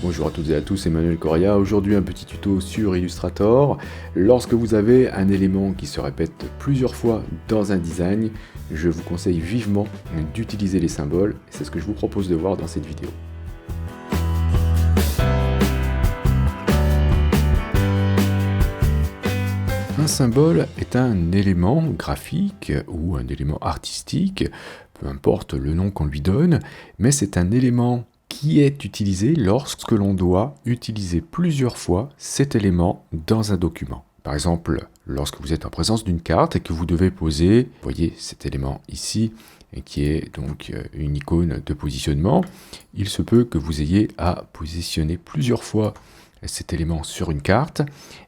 Bonjour à toutes et à tous, Emmanuel Correa. Aujourd'hui un petit tuto sur Illustrator. Lorsque vous avez un élément qui se répète plusieurs fois dans un design, je vous conseille vivement d'utiliser les symboles. C'est ce que je vous propose de voir dans cette vidéo. Un symbole est un élément graphique ou un élément artistique, peu importe le nom qu'on lui donne, mais c'est un élément qui est utilisé lorsque l'on doit utiliser plusieurs fois cet élément dans un document. Par exemple, lorsque vous êtes en présence d'une carte et que vous devez poser, vous voyez cet élément ici, qui est donc une icône de positionnement, il se peut que vous ayez à positionner plusieurs fois cet élément sur une carte.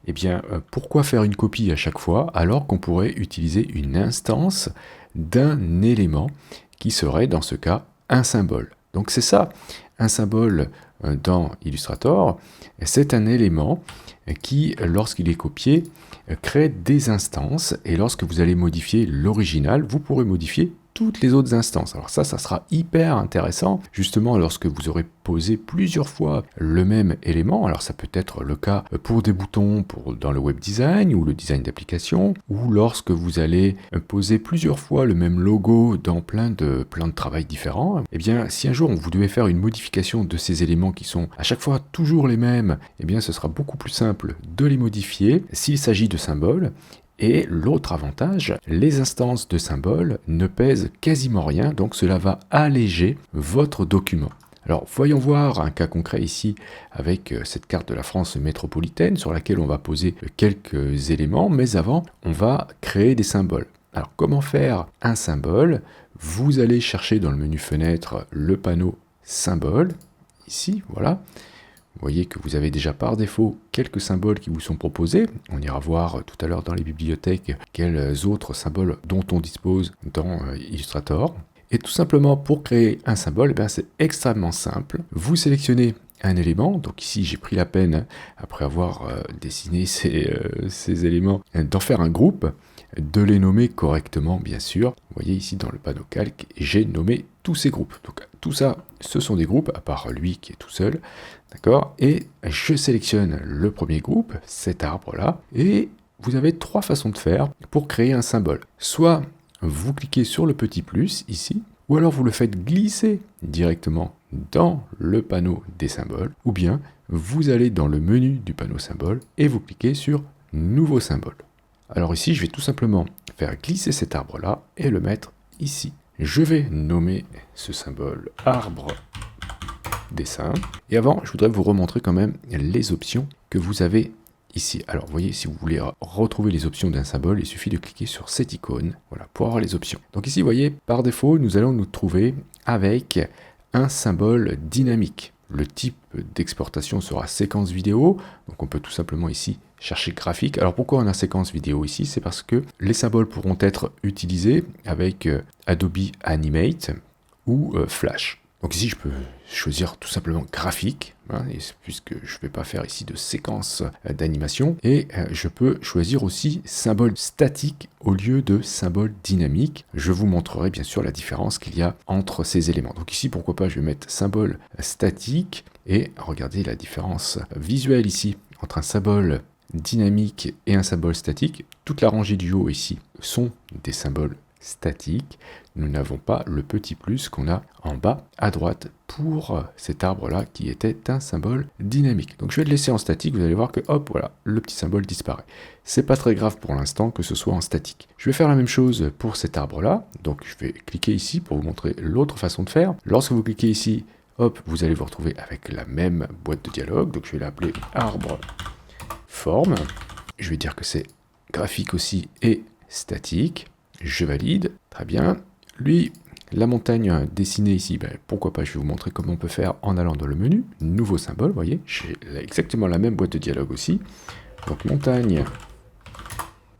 Eh bien, pourquoi faire une copie à chaque fois alors qu'on pourrait utiliser une instance d'un élément qui serait dans ce cas un symbole? Donc c'est ça, un symbole dans Illustrator, c'est un élément qui, lorsqu'il est copié, crée des instances, et lorsque vous allez modifier l'original, vous pourrez modifier toutes les autres instances. Alors ça sera hyper intéressant, justement lorsque vous aurez posé plusieurs fois le même élément. Alors ça peut être le cas pour des boutons dans le web design ou le design d'application, ou lorsque vous allez poser plusieurs fois le même logo dans plein de travail différents. Eh bien, si un jour vous devez faire une modification de ces éléments qui sont à chaque fois toujours les mêmes, eh bien ce sera beaucoup plus simple de les modifier s'il s'agit de symboles. Et l'autre avantage, les instances de symboles ne pèsent quasiment rien, donc cela va alléger votre document. Alors voyons voir un cas concret ici avec cette carte de la France métropolitaine sur laquelle on va poser quelques éléments, mais avant on va créer des symboles. Alors comment faire un symbole? Vous allez chercher dans le menu fenêtre le panneau symbole, ici, voilà. Vous voyez que vous avez déjà par défaut quelques symboles qui vous sont proposés. On ira voir tout à l'heure dans les bibliothèques quels autres symboles dont on dispose dans Illustrator. Et tout simplement pour créer un symbole, c'est extrêmement simple. Vous sélectionnez un élément, donc ici j'ai pris la peine, après avoir dessiné ces éléments, d'en faire un groupe, de les nommer correctement bien sûr. Vous voyez ici dans le panneau calque, j'ai nommé tous ces groupes. Donc tout ça, ce sont des groupes, à part lui qui est tout seul, d'accord? Et je sélectionne le premier groupe, cet arbre-là, et vous avez trois façons de faire pour créer un symbole. Soit vous cliquez sur le petit plus ici, ou alors vous le faites glisser directement dans le panneau des symboles, ou bien vous allez dans le menu du panneau symbole et vous cliquez sur nouveau symbole. Alors ici, je vais tout simplement faire glisser cet arbre-là et le mettre ici. Je vais nommer ce symbole arbre dessin. Et avant, je voudrais vous remontrer quand même les options que vous avez ici. Alors, vous voyez, si vous voulez retrouver les options d'un symbole, il suffit de cliquer sur cette icône, voilà, pour avoir les options. Donc ici, vous voyez, par défaut, nous allons nous trouver avec un symbole dynamique. Le type d'exportation sera séquence vidéo, donc on peut tout simplement ici chercher graphique. Alors pourquoi on a séquence vidéo ici? C'est parce que les symboles pourront être utilisés avec Adobe Animate ou Flash. Donc ici je peux choisir tout simplement graphique, puisque je ne vais pas faire ici de séquence d'animation, et je peux choisir aussi symbole statique au lieu de symbole dynamique. Je vous montrerai bien sûr la différence qu'il y a entre ces éléments. Donc ici pourquoi pas je vais mettre symbole statique, et regardez la différence visuelle ici entre un symbole dynamique et un symbole statique. Toute la rangée du haut ici sont des symboles statiques. Nous n'avons pas le petit plus qu'on a en bas à droite pour cet arbre-là qui était un symbole dynamique. Donc je vais le laisser en statique, vous allez voir que hop, voilà, le petit symbole disparaît. C'est pas très grave pour l'instant que ce soit en statique. Je vais faire la même chose pour cet arbre-là. Donc je vais cliquer ici pour vous montrer l'autre façon de faire. Lorsque vous cliquez ici, hop, vous allez vous retrouver avec la même boîte de dialogue. Donc je vais l'appeler arbre forme. Je vais dire que c'est graphique aussi et statique. Je valide, très bien. Lui, la montagne dessinée ici, pourquoi pas, je vais vous montrer comment on peut faire en allant dans le menu. Nouveau symbole, vous voyez, j'ai exactement la même boîte de dialogue aussi. Donc montagne,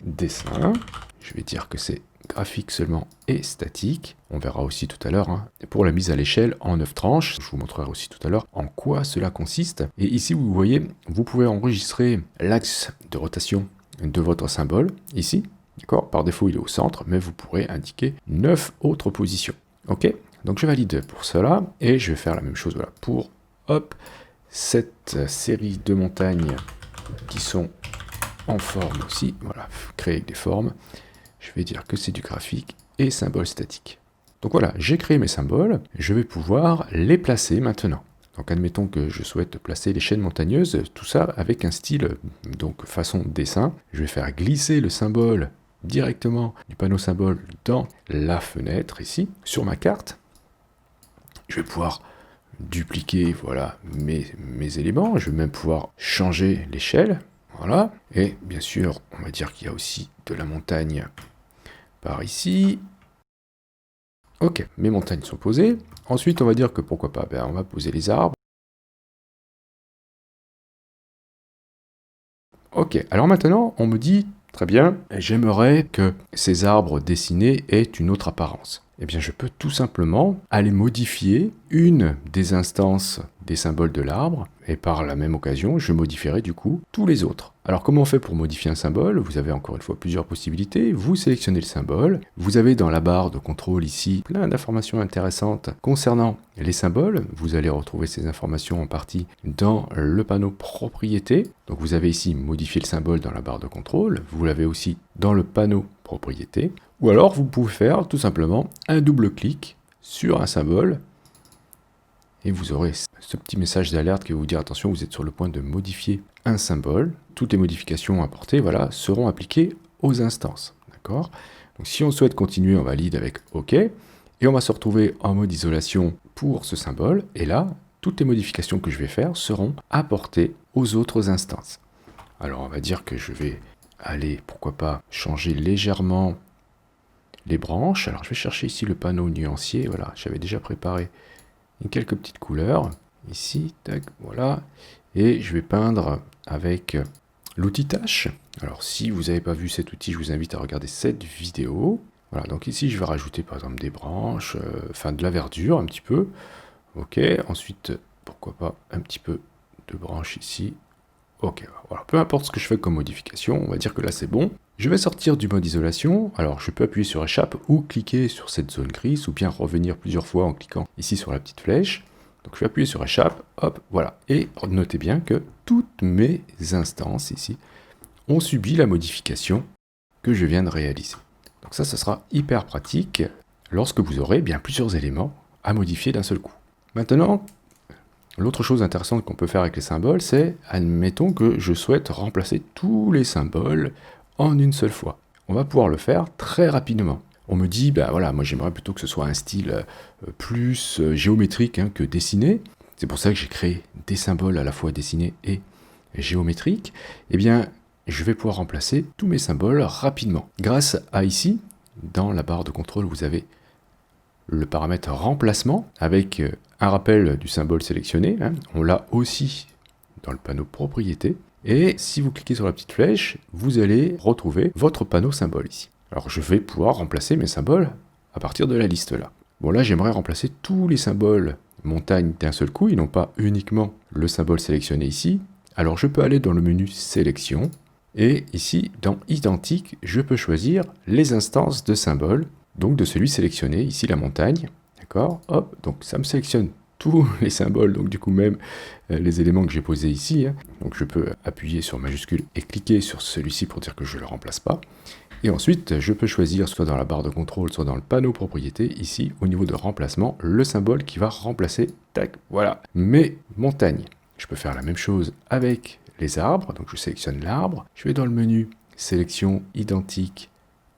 dessin, je vais dire que c'est graphique seulement et statique. On verra aussi tout à l'heure pour la mise à l'échelle en 9 tranches. Je vous montrerai aussi tout à l'heure en quoi cela consiste. Et ici, vous voyez, vous pouvez enregistrer l'axe de rotation de votre symbole, ici. D'accord? Par défaut, il est au centre, mais vous pourrez indiquer 9 autres positions. Ok? Donc je valide pour cela, et je vais faire la même chose voilà, pour, hop, cette série de montagnes qui sont en forme aussi. Voilà, créer avec des formes. Je vais dire que c'est du graphique et symbole statique. Donc voilà, j'ai créé mes symboles. Je vais pouvoir les placer maintenant. Donc admettons que je souhaite placer les chaînes montagneuses, tout ça avec un style, donc façon dessin. Je vais faire glisser le symbole directement du panneau symbole dans la fenêtre ici, sur ma carte. Je vais pouvoir dupliquer voilà, mes éléments. Je vais même pouvoir changer l'échelle. Voilà. Et bien sûr, on va dire qu'il y a aussi de la montagne par ici. Ok, mes montagnes sont posées. Ensuite, on va dire que pourquoi pas, on va poser les arbres. Ok, alors maintenant, on me dit, très bien, j'aimerais que ces arbres dessinés aient une autre apparence. Eh bien, je peux tout simplement aller modifier une des instances des symboles de l'arbre, et par la même occasion, je modifierai du coup tous les autres. Alors, comment on fait pour modifier un symbole? Vous avez encore une fois plusieurs possibilités. Vous sélectionnez le symbole. Vous avez dans la barre de contrôle ici plein d'informations intéressantes concernant les symboles. Vous allez retrouver ces informations en partie dans le panneau propriétés. Donc, vous avez ici modifier le symbole dans la barre de contrôle. Vous l'avez aussi dans le panneau propriétés. Ou alors, vous pouvez faire tout simplement un double clic sur un symbole et vous aurez ce petit message d'alerte qui va vous dire attention, vous êtes sur le point de modifier un symbole. Toutes les modifications apportées voilà, seront appliquées aux instances. D'accord? Donc si on souhaite continuer, on valide avec OK. Et on va se retrouver en mode isolation pour ce symbole. Et là, toutes les modifications que je vais faire seront apportées aux autres instances. Alors on va dire que je vais aller, pourquoi pas, changer légèrement les branches. Alors je vais chercher ici le panneau nuancier. Voilà, j'avais déjà préparé quelques petites couleurs. Ici, tac, voilà. Et je vais peindre avec l'outil tâche. Alors si vous n'avez pas vu cet outil, je vous invite à regarder cette vidéo. Voilà, donc ici je vais rajouter par exemple des branches, enfin de la verdure un petit peu. Ok, ensuite, pourquoi pas un petit peu de branches ici. Ok, voilà, peu importe ce que je fais comme modification, on va dire que là c'est bon. Je vais sortir du mode isolation, alors je peux appuyer sur échappe ou cliquer sur cette zone grise, ou bien revenir plusieurs fois en cliquant ici sur la petite flèche. Donc je vais appuyer sur échappe, hop, voilà. Et notez bien que toutes mes instances ici ont subi la modification que je viens de réaliser. Donc ça sera hyper pratique lorsque vous aurez bien plusieurs éléments à modifier d'un seul coup. Maintenant, l'autre chose intéressante qu'on peut faire avec les symboles, c'est, admettons que je souhaite remplacer tous les symboles en une seule fois. On va pouvoir le faire très rapidement. On me dit, voilà, moi j'aimerais plutôt que ce soit un style plus géométrique que dessiné. C'est pour ça que j'ai créé des symboles à la fois dessinés et géométriques. Eh bien, je vais pouvoir remplacer tous mes symboles rapidement. Grâce à ici, dans la barre de contrôle, vous avez le paramètre remplacement avec un rappel du symbole sélectionné. On l'a aussi dans le panneau propriété. Et si vous cliquez sur la petite flèche, vous allez retrouver votre panneau symbole ici. Alors je vais pouvoir remplacer mes symboles à partir de la liste là. Bon là j'aimerais remplacer tous les symboles montagne d'un seul coup, et non pas uniquement le symbole sélectionné ici. Alors je peux aller dans le menu sélection, et ici dans identique, je peux choisir les instances de symboles, donc de celui sélectionné, ici la montagne, d'accord, hop, donc ça me sélectionne tous les symboles, donc du coup même les éléments que j'ai posés ici. Donc je peux appuyer sur majuscule et cliquer sur celui-ci pour dire que je ne le remplace pas. Et ensuite, je peux choisir soit dans la barre de contrôle, soit dans le panneau propriété, ici au niveau de remplacement, le symbole qui va remplacer, tac, voilà, mes montagnes. Je peux faire la même chose avec les arbres, donc je sélectionne l'arbre, je vais dans le menu sélection identique,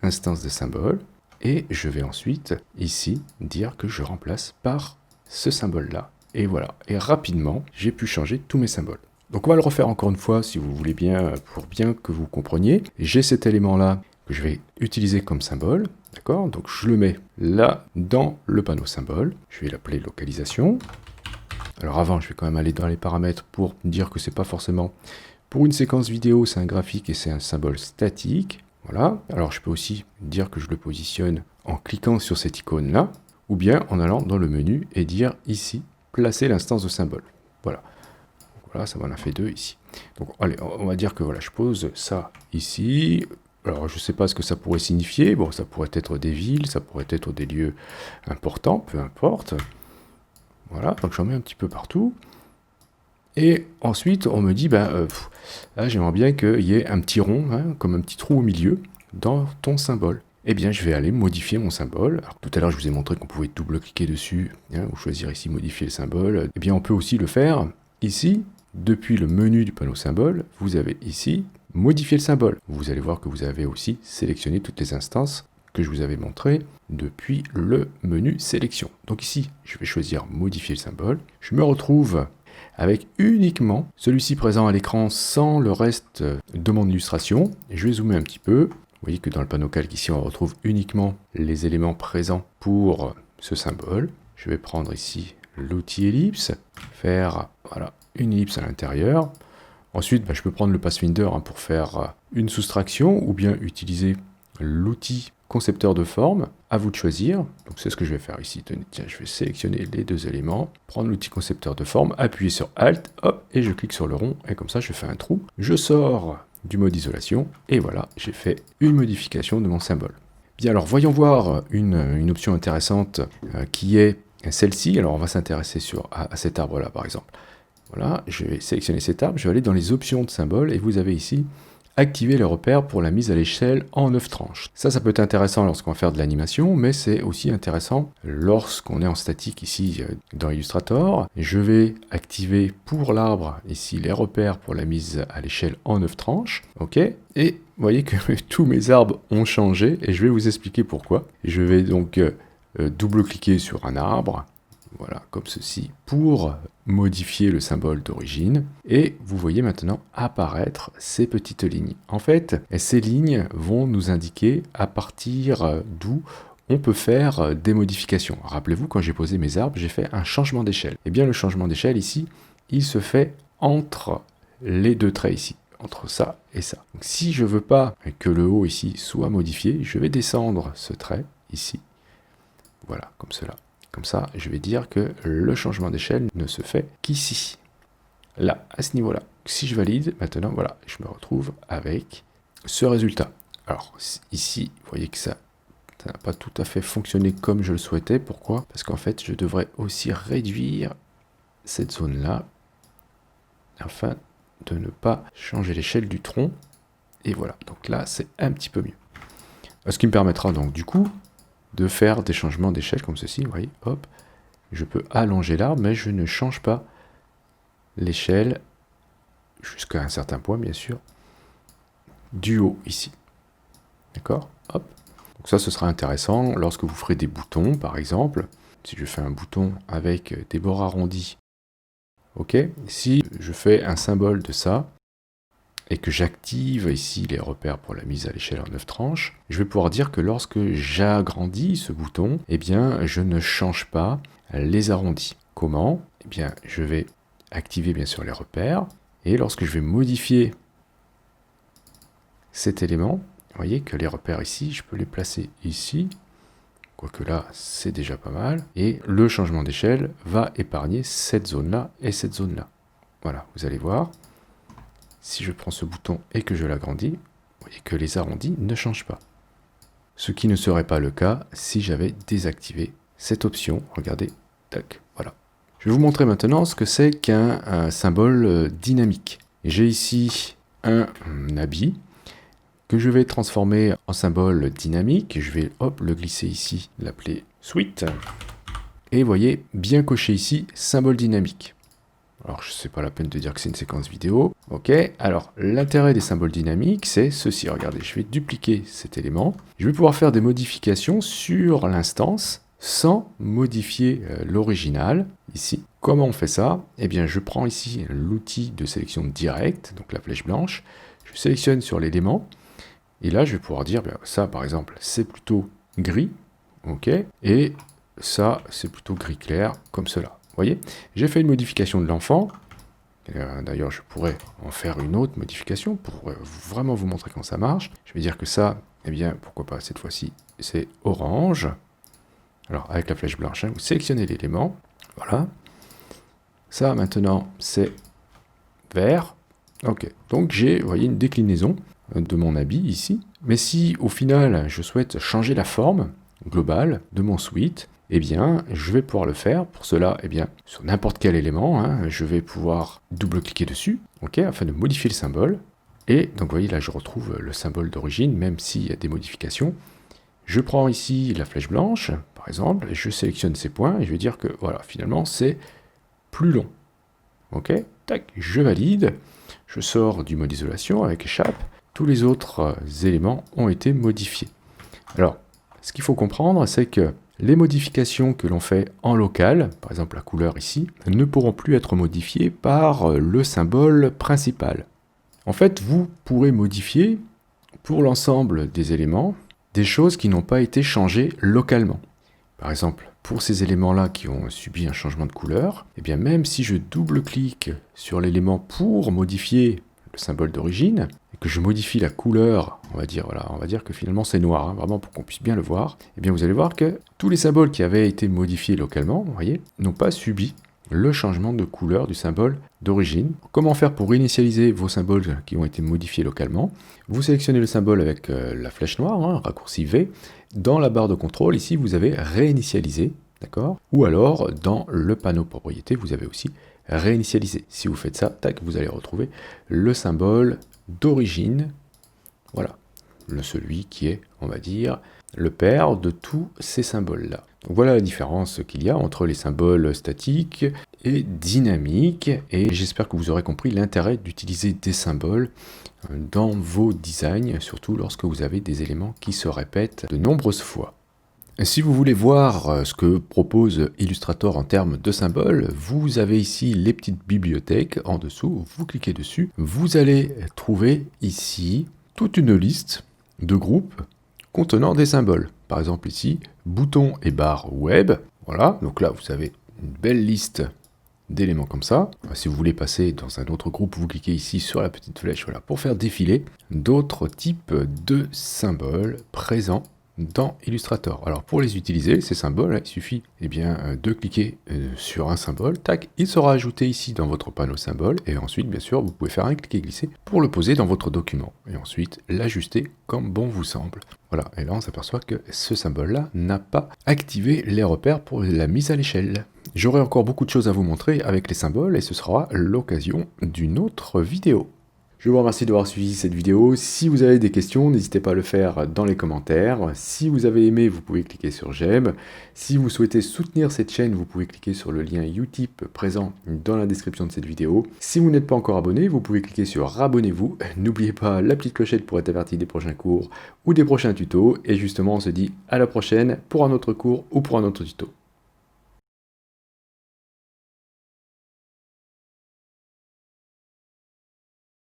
instance de symbole, et je vais ensuite ici dire que je remplace par ce symbole-là. Et voilà, et rapidement, j'ai pu changer tous mes symboles. Donc on va le refaire encore une fois, si vous voulez bien, pour bien que vous compreniez. J'ai cet élément-là que je vais utiliser comme symbole, d'accord? Donc je le mets là, dans le panneau symbole. Je vais l'appeler localisation. Alors avant, je vais quand même aller dans les paramètres pour dire que c'est pas forcément... Pour une séquence vidéo, c'est un graphique et c'est un symbole statique. Voilà. Alors je peux aussi dire que je le positionne en cliquant sur cette icône-là, ou bien en allant dans le menu et dire ici, placer l'instance de symbole. Voilà. Donc, voilà, ça m'en a fait deux ici. Donc allez, on va dire que voilà, je pose ça ici. Alors je ne sais pas ce que ça pourrait signifier. Bon, ça pourrait être des villes, ça pourrait être des lieux importants, peu importe. Voilà, donc j'en mets un petit peu partout. Et ensuite, on me dit, là, j'aimerais bien qu'il y ait un petit rond, hein, comme un petit trou au milieu, dans ton symbole. Eh bien, je vais aller modifier mon symbole. Alors, tout à l'heure, je vous ai montré qu'on pouvait double-cliquer dessus, hein, ou choisir ici modifier le symbole. Eh bien, on peut aussi le faire ici, depuis le menu du panneau symbole. Vous avez ici modifier le symbole. Vous allez voir que vous avez aussi sélectionné toutes les instances que je vous avais montrées depuis le menu sélection. Donc ici, je vais choisir modifier le symbole. Je me retrouve avec uniquement celui-ci présent à l'écran sans le reste de mon illustration. Et je vais zoomer un petit peu. Vous voyez que dans le panneau calque ici, on retrouve uniquement les éléments présents pour ce symbole. Je vais prendre ici l'outil ellipse, faire voilà, une ellipse à l'intérieur. Ensuite, je peux prendre le Pathfinder pour faire une soustraction ou bien utiliser l'outil concepteur de forme. À vous de choisir. Donc c'est ce que je vais faire ici. Tiens, je vais sélectionner les deux éléments, prendre l'outil concepteur de forme, appuyer sur Alt, hop, et je clique sur le rond. Et comme ça, je fais un trou. Je sors du mode isolation et voilà, j'ai fait une modification de mon symbole. Bien, alors voyons voir une option intéressante qui est celle-ci. Alors on va s'intéresser à cet arbre-là par exemple. Voilà, je vais sélectionner cet arbre, je vais aller dans les options de symbole et vous avez ici activer les repères pour la mise à l'échelle en 9 tranches. Ça peut être intéressant lorsqu'on va faire de l'animation, mais c'est aussi intéressant lorsqu'on est en statique ici dans Illustrator. Je vais activer pour l'arbre ici les repères pour la mise à l'échelle en 9 tranches. Ok. Et vous voyez que tous mes arbres ont changé et je vais vous expliquer pourquoi. Je vais donc double-cliquer sur un arbre. Voilà, comme ceci, pour modifier le symbole d'origine. Et vous voyez maintenant apparaître ces petites lignes. En fait, ces lignes vont nous indiquer à partir d'où on peut faire des modifications. Rappelez-vous, quand j'ai posé mes arbres, j'ai fait un changement d'échelle. Et bien, le changement d'échelle ici, il se fait entre les deux traits ici, entre ça et ça. Donc, si je ne veux pas que le haut ici soit modifié, je vais descendre ce trait ici. Voilà, comme cela. Comme ça, je vais dire que le changement d'échelle ne se fait qu'ici. Là, à ce niveau-là. Si je valide, maintenant, voilà, je me retrouve avec ce résultat. Alors, ici, vous voyez que ça n'a pas tout à fait fonctionné comme je le souhaitais. Pourquoi? Parce qu'en fait, je devrais aussi réduire cette zone-là afin de ne pas changer l'échelle du tronc. Et voilà, donc là, c'est un petit peu mieux. Ce qui me permettra donc, du coup, de faire des changements d'échelle comme ceci, vous voyez, hop, je peux allonger l'arbre, mais je ne change pas l'échelle jusqu'à un certain point, bien sûr, du haut ici. D'accord? Hop. Donc ça, ce sera intéressant lorsque vous ferez des boutons, par exemple. Si je fais un bouton avec des bords arrondis, ok. Si je fais un symbole de ça, et que j'active ici les repères pour la mise à l'échelle en 9 tranches, je vais pouvoir dire que lorsque j'agrandis ce bouton, eh bien, je ne change pas les arrondis. Comment? Eh bien, je vais activer bien sûr les repères, et lorsque je vais modifier cet élément, vous voyez que les repères ici, je peux les placer ici, quoique là, c'est déjà pas mal, et le changement d'échelle va épargner cette zone-là et cette zone-là. Voilà, vous allez voir. Si je prends ce bouton et que je l'agrandis, vous voyez que les arrondis ne changent pas. Ce qui ne serait pas le cas si j'avais désactivé cette option. Regardez, tac, voilà. Je vais vous montrer maintenant ce que c'est qu'un symbole dynamique. J'ai ici un habit que je vais transformer en symbole dynamique. Je vais hop, le glisser ici, l'appeler suite. Et vous voyez, bien coché ici, symbole dynamique. Alors, je sais pas la peine de dire que c'est une séquence vidéo. Ok, alors l'intérêt des symboles dynamiques, c'est ceci. Regardez, je vais dupliquer cet élément. Je vais pouvoir faire des modifications sur l'instance sans modifier l'original. Ici, comment on fait ça? Eh bien, je prends ici l'outil de sélection directe, donc la flèche blanche. Je sélectionne sur l'élément. Et là, je vais pouvoir dire, ça par exemple, c'est plutôt gris. Ok, et ça, c'est plutôt gris clair, comme cela. Vous voyez, j'ai fait une modification de l'enfant. D'ailleurs, je pourrais en faire une autre modification pour vraiment vous montrer comment ça marche. Je vais dire que ça, eh bien, pourquoi pas, cette fois-ci, c'est orange. Alors, avec la flèche blanche, vous sélectionnez l'élément. Voilà. Ça, maintenant, c'est vert. Ok. Donc, j'ai, vous voyez, une déclinaison de mon habit ici. Mais si, au final, je souhaite changer la forme globale de mon suite, eh bien, je vais pouvoir le faire. Pour cela, eh bien, sur n'importe quel élément, hein, je vais pouvoir double-cliquer dessus, ok, afin de modifier le symbole. Et donc, vous voyez, là, je retrouve le symbole d'origine, même s'il y a des modifications. Je prends ici la flèche blanche, par exemple, et je sélectionne ces points, et je vais dire que, voilà, finalement, c'est plus long. Ok, tac, je valide, je sors du mode isolation avec échappe, tous les autres éléments ont été modifiés. Alors, ce qu'il faut comprendre, c'est que les modifications que l'on fait en local, par exemple la couleur ici, ne pourront plus être modifiées par le symbole principal. En fait, vous pourrez modifier pour l'ensemble des éléments des choses qui n'ont pas été changées localement. Par exemple, pour ces éléments-là qui ont subi un changement de couleur, eh bien même si je double-clique sur l'élément pour modifier le symbole d'origine, et que je modifie la couleur, on va dire que finalement c'est noir, hein, vraiment pour qu'on puisse bien le voir, eh bien vous allez voir que tous les symboles qui avaient été modifiés localement, vous voyez, n'ont pas subi le changement de couleur du symbole d'origine. Comment faire pour réinitialiser vos symboles qui ont été modifiés localement? Vous sélectionnez le symbole avec la flèche noire, hein, raccourci V. Dans la barre de contrôle, ici, vous avez réinitialisé, d'accord? Ou alors, dans le panneau propriété, vous avez aussi réinitialisé. Si vous faites ça, tac, vous allez retrouver le symbole d'origine, voilà, celui qui est, on va dire, le père de tous ces symboles-là. Donc voilà la différence qu'il y a entre les symboles statiques et dynamiques, et j'espère que vous aurez compris l'intérêt d'utiliser des symboles dans vos designs, surtout lorsque vous avez des éléments qui se répètent de nombreuses fois. Si vous voulez voir ce que propose Illustrator en termes de symboles, vous avez ici les petites bibliothèques en dessous, vous cliquez dessus, vous allez trouver ici toute une liste de groupes contenant des symboles. Par exemple ici, bouton et barre web, voilà, donc là vous avez une belle liste d'éléments comme ça. Si vous voulez passer dans un autre groupe, vous cliquez ici sur la petite flèche, voilà, pour faire défiler d'autres types de symboles présents dans Illustrator. Alors pour les utiliser, ces symboles, il suffit de cliquer sur un symbole, tac, il sera ajouté ici dans votre panneau symbole, et ensuite bien sûr vous pouvez faire un cliquer-glisser pour le poser dans votre document, et ensuite l'ajuster comme bon vous semble. Voilà, et là on s'aperçoit que ce symbole-là n'a pas activé les repères pour la mise à l'échelle. J'aurai encore beaucoup de choses à vous montrer avec les symboles, et ce sera l'occasion d'une autre vidéo. Je vous remercie d'avoir suivi cette vidéo. Si vous avez des questions, n'hésitez pas à le faire dans les commentaires. Si vous avez aimé, vous pouvez cliquer sur j'aime. Si vous souhaitez soutenir cette chaîne, vous pouvez cliquer sur le lien Utip présent dans la description de cette vidéo. Si vous n'êtes pas encore abonné, vous pouvez cliquer sur abonnez-vous. N'oubliez pas la petite clochette pour être averti des prochains cours ou des prochains tutos. Et justement, on se dit à la prochaine pour un autre cours ou pour un autre tuto.